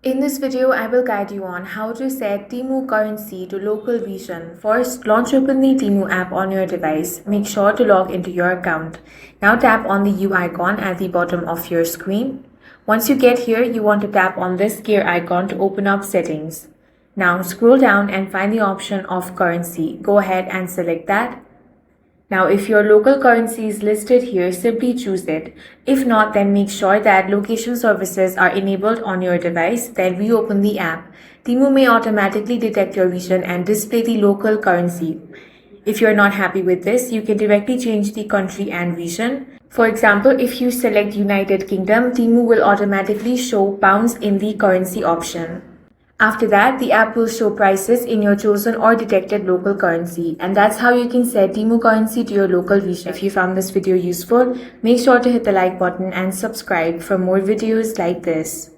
In this video, I will guide you on how to set Temu currency to local region. First, launch open the Temu app on your device. Make sure to log into your account. Now tap on the U icon at the bottom of your screen. Once you get here, you want to tap on this gear icon to open up settings. Now scroll down and find the option of currency. Go ahead and select that. Now, if your local currency is listed here, simply choose it. If not, then make sure that location services are enabled on your device. Then reopen the app. Temu may automatically detect your region and display the local currency. If you're not happy with this, you can directly change the country and region. For example, if you select United Kingdom, Temu will automatically show pounds in the currency option. After that, the app will show prices in your chosen or detected local currency. And that's how you can set Temu currency to your local region. If you found this video useful, make sure to hit the like button and subscribe for more videos like this.